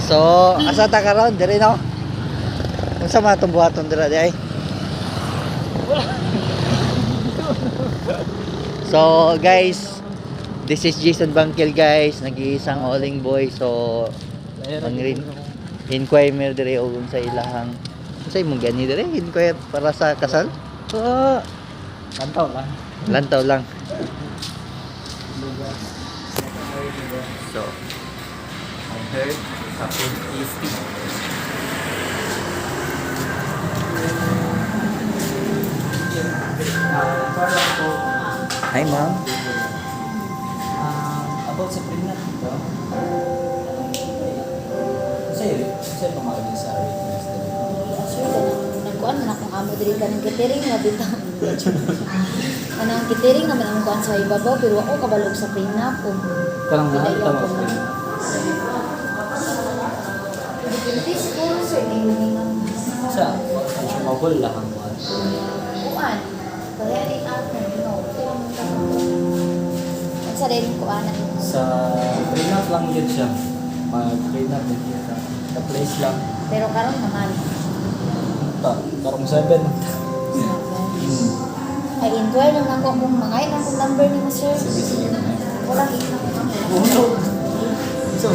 So, asa ta karon diri no? Unsa man itong buhaton dira di ay? So, guys, this is Jason Bangkil guys, nag-iisang Oling boy. So, inquire dire og sa ilahang unsay mong gani dire inquire para sa kasal? Lantaw lang. Lantaw lang. So, I heard sa food tasting. Hi, ma'am. About sa pregnant dito. Sa'yo pamakalin sa witness din. Nagkuhan man akong amo diri ka ng catering nga bitaw. Kanang catering naman ang kuhan sa ibabaw pero ako kabalog sa prenup o Karang mahal Ilayaw tama ko sa na. pregnant. Depende siguro sir tingin ng Sa consumable lang ang kuhan. kuan. Kaya rin ako no. At sa rin kuan Sa pregnant lang yun siya. Mag-pregnant din yun. The place lang. pero karon naman Karong 7. ay inquire lang ako kung mga ilang kong number ni mo sir. Sige. Wala ilang kong number. So,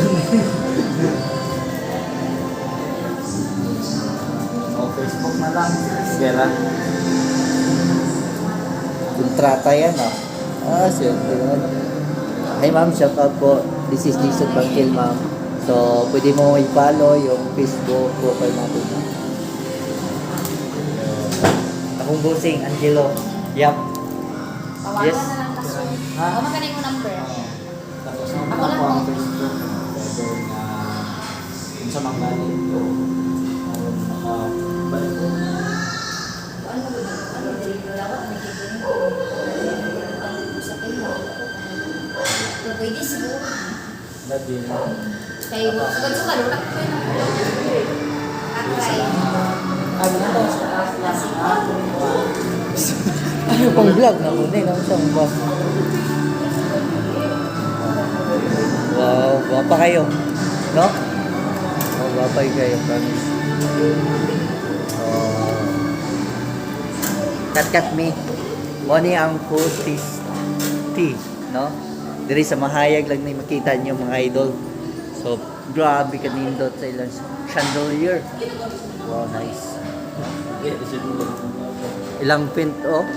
Facebook na lang. Sige lang. Kontrata yan, ah. Siyempre yun. Hi, ma'am. Shout out po. This is Jason Bangkil, ma'am. So, pwede mo i-follow yung Facebook profile natin, ma'am. Akong bossing, Angelo. Yup. Tawagan Yes. na lang ka sir. Ha? Ako magaling mo number. Tapos Ako ako lang, ang no? Facebook. Whether na kung sa mga galing ko. Balik ko. Ano diri ko lawat may kitin ko. Sa kanya. So pwede siguro. Dati na. Kaya sugad-sugad wala ko na. Kakray. Ano na to? Ano pang vlog na muna eh. Saan ba? Wow, guwapa kayo. No? Oh, guwapa kayo, promise. Oh. Kat me. Money ang food tea, no? Diri sa mahayag lang na makita niyo mga idol. So, grabe ka nindot sa ilang chandelier. Wow, nice. Ilang pint, oh.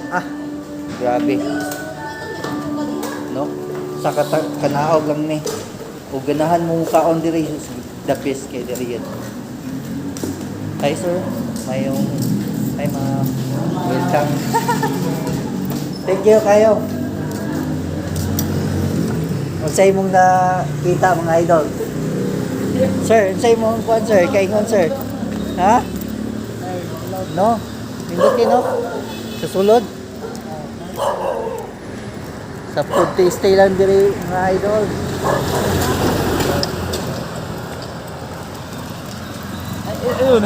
Grabe. No? Sa kanaog lang ni. O ganahan mo kaon diri the best kay diri yan. Hi sir, mayong hi ma'am. Welcome. Thank you kayo. Unsay mong nakita mga idol? Sir, unsay mong kuan sir? Kaingon sir. Ha? No? Pindutin no? Sa sulod? Sa food tasting lang diri mga idol. Ayun.